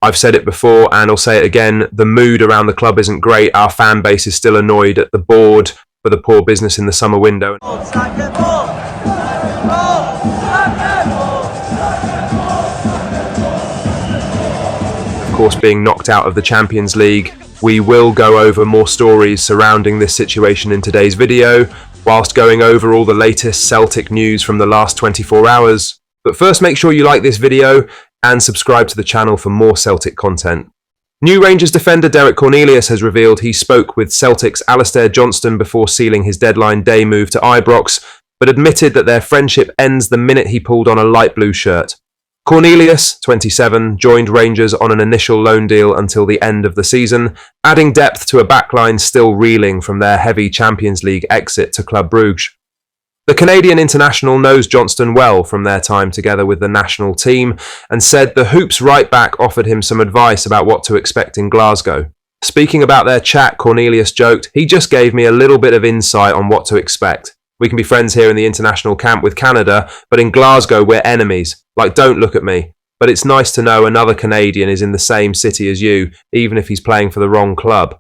I've said it before and I'll say it again, the mood around the club isn't great. Our fan base is still annoyed at the board for the poor business in the summer window. Of course, being knocked out of the Champions League. We will go over more stories surrounding this situation in today's video, whilst going over all the latest Celtic news from the last 24 hours. But first, make sure you like this video and subscribe to the channel for more Celtic content. New Rangers defender Derek Cornelius has revealed he spoke with Celtic's Alistair Johnston before sealing his deadline day move to Ibrox, but admitted that their friendship ends the minute he pulled on a light blue shirt. Cornelius, 27, joined Rangers on an initial loan deal until the end of the season, adding depth to a backline still reeling from their heavy Champions League exit to Club Brugge. The Canadian international knows Johnston well from their time together with the national team and said the Hoops right back offered him some advice about what to expect in Glasgow. Speaking about their chat, Cornelius joked, "He just gave me a little bit of insight on what to expect. We can be friends here in the international camp with Canada, but in Glasgow we're enemies. Like, don't look at me. But it's nice to know another Canadian is in the same city as you, even if he's playing for the wrong club."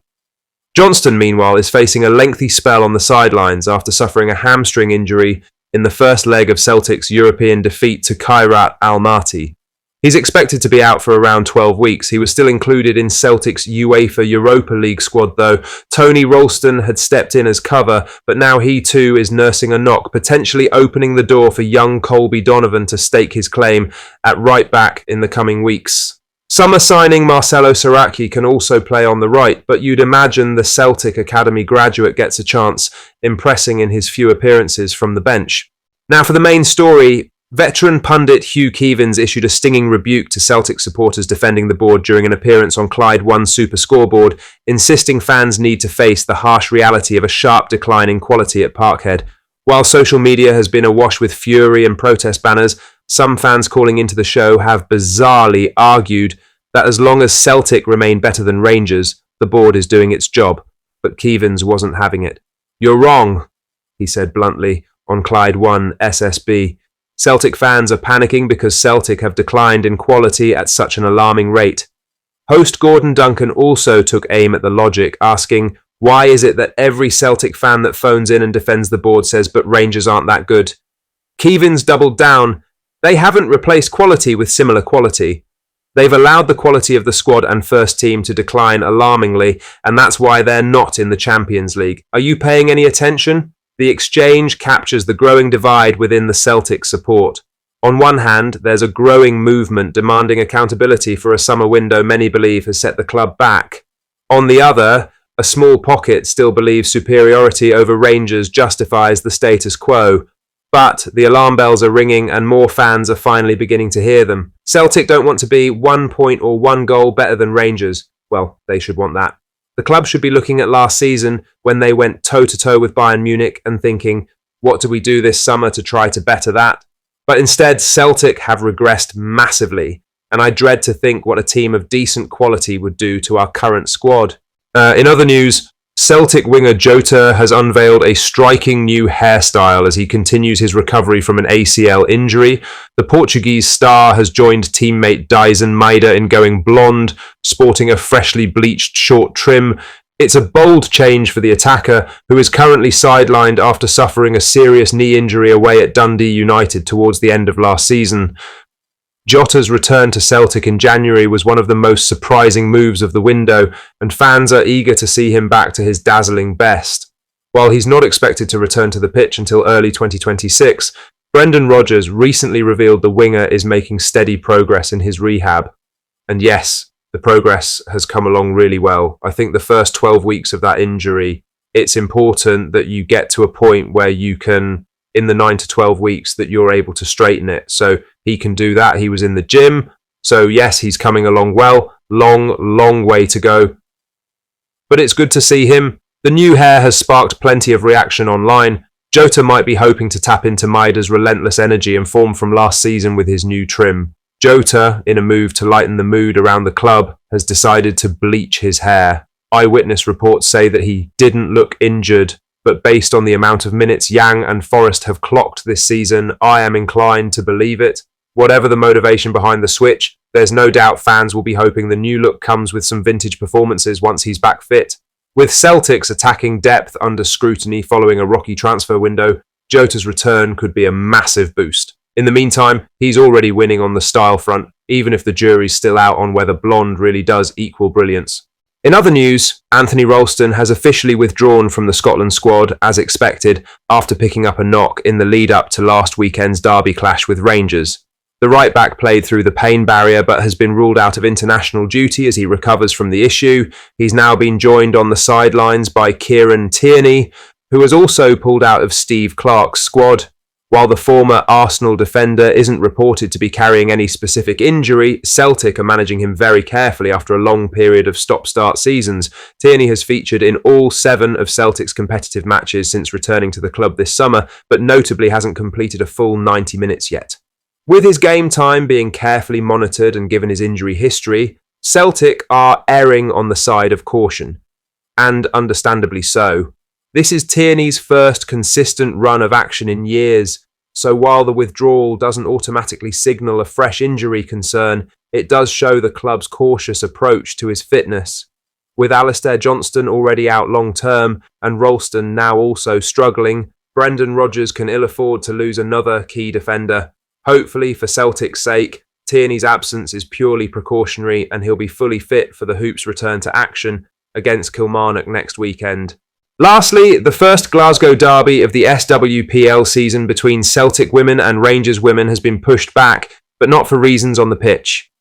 Johnston, meanwhile, is facing a lengthy spell on the sidelines after suffering a hamstring injury in the first leg of Celtic's European defeat to Kairat Almaty. He's expected to be out for around 12 weeks. He was still included in Celtic's UEFA Europa League squad though. Tony Ralston had stepped in as cover, but now he too is nursing a knock, potentially opening the door for young Colby Donovan to stake his claim at right back in the coming weeks. Summer signing Marcelo Saracchi can also play on the right, but you'd imagine the Celtic Academy graduate gets a chance, impressing in his few appearances from the bench. Now for the main story. Veteran pundit Hugh Keevins issued a stinging rebuke to Celtic supporters defending the board during an appearance on Clyde One Super Scoreboard, insisting fans need to face the harsh reality of a sharp decline in quality at Parkhead. While social media has been awash with fury and protest banners, some fans calling into the show have bizarrely argued that as long as Celtic remain better than Rangers, the board is doing its job. But Keevins wasn't having it. "You're wrong," he said bluntly on Clyde One SSB. Celtic fans are panicking because Celtic have declined in quality at such an alarming rate. Host Gordon Duncan also took aim at the logic, asking, why is it that every Celtic fan that phones in and defends the board says, but Rangers aren't that good? Keevins doubled down. They haven't replaced quality with similar quality. They've allowed the quality of the squad and first team to decline alarmingly, and that's why they're not in the Champions League. Are you paying any attention? The exchange captures the growing divide within the Celtic support. On one hand, there's a growing movement demanding accountability for a summer window many believe has set the club back. On the other, a small pocket still believes superiority over Rangers justifies the status quo. But the alarm bells are ringing and more fans are finally beginning to hear them. Celtic don't want to be 1 point or 1 goal better than Rangers. Well, they should want that. The club should be looking at last season when they went toe-to-toe with Bayern Munich and thinking, what do we do this summer to try to better that? But instead, Celtic have regressed massively, and I dread to think what a team of decent quality would do to our current squad. In other news, Celtic winger Jota has unveiled a striking new hairstyle as he continues his recovery from an ACL injury. The Portuguese star has joined teammate Dyson Maeda in going blonde, sporting a freshly bleached short trim. It's a bold change for the attacker, who is currently sidelined after suffering a serious knee injury away at Dundee United towards the end of last season. Jota's return to Celtic in January was one of the most surprising moves of the window, and fans are eager to see him back to his dazzling best. While he's not expected to return to the pitch until early 2026, Brendan Rodgers recently revealed the winger is making steady progress in his rehab. And yes, the progress has come along really well. I think the first 12 weeks of that injury, it's important that you get to a point where you can, in the 9 to 12 weeks, that you're able to straighten it. So he can do that. He was in the gym. So yes, he's coming along well. Long way to go. But it's good to see him. The new hair has sparked plenty of reaction online. Jota might be hoping to tap into Maeda's relentless energy and form from last season with his new trim. Jota, in a move to lighten the mood around the club, has decided to bleach his hair. Eyewitness reports say that he didn't look injured, but based on the amount of minutes Yang and Forrest have clocked this season, I am inclined to believe it. Whatever the motivation behind the switch, There's no doubt fans will be hoping the new look comes with some vintage performances once he's back fit. With Celtics attacking depth under scrutiny following a rocky transfer window, Jota's return could be a massive boost. In the meantime, he's already winning on the style front, even if the jury's still out on whether blonde really does equal brilliance. In other news, Anthony Ralston has officially withdrawn from the Scotland squad as expected after picking up a knock in the lead-up to last weekend's derby clash with Rangers. The right-back played through the pain barrier but has been ruled out of international duty as he recovers from the issue. He's now been joined on the sidelines by Kieran Tierney, who has also pulled out of Steve Clarke's squad. While the former Arsenal defender isn't reported to be carrying any specific injury, Celtic are managing him very carefully after a long period of stop-start seasons. Tierney has featured in all 7 of Celtic's competitive matches since returning to the club this summer, but notably hasn't completed a full 90 minutes yet. With his game time being carefully monitored and given his injury history, Celtic are erring on the side of caution, and understandably so. This is Tierney's first consistent run of action in years, so while the withdrawal doesn't automatically signal a fresh injury concern, it does show the club's cautious approach to his fitness. With Alistair Johnston already out long-term and Ralston now also struggling, Brendan Rodgers can ill afford to lose another key defender. Hopefully, for Celtic's sake, Tierney's absence is purely precautionary and he'll be fully fit for the Hoops' return to action against Kilmarnock next weekend. Lastly, the first Glasgow derby of the SWPL season between Celtic women and Rangers women has been pushed back, but not for reasons on the pitch.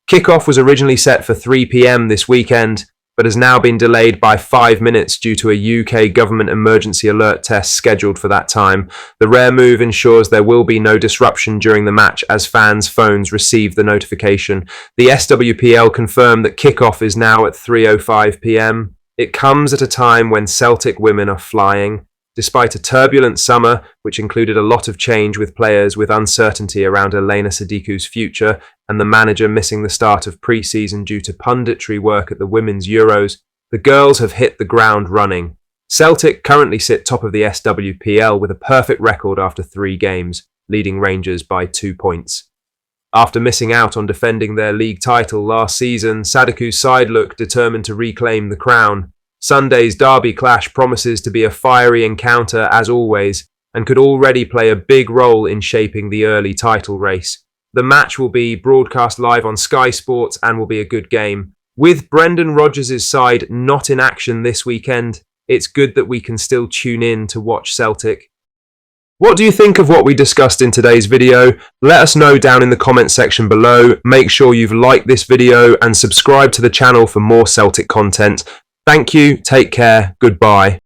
Kickoff was originally set for 3 p.m. this weekend, but has now been delayed by 5 minutes due to a UK government emergency alert test scheduled for that time. The rare move ensures there will be no disruption during the match as fans' phones receive the notification. The SWPL confirmed that kickoff is now at 3:05 p.m. It comes at a time when Celtic women are flying. Despite a turbulent summer, which included a lot of change with players with uncertainty around Elena Sadiku's future and the manager missing the start of pre-season due to punditry work at the Women's Euros, the girls have hit the ground running. Celtic currently sit top of the SWPL with a perfect record after 3 games, leading Rangers by 2 points. After missing out on defending their league title last season, Sadiku's side look determined to reclaim the crown. Sunday's derby clash promises to be a fiery encounter as always, and could already play a big role in shaping the early title race. The match will be broadcast live on Sky Sports and will be a good game. With Brendan Rodgers' side not in action this weekend, it's good that we can still tune in to watch Celtic. What do you think of what we discussed in today's video? Let us know down in the comment section below. Make sure you've liked this video and subscribe to the channel for more Celtic content. Thank you, take care, goodbye.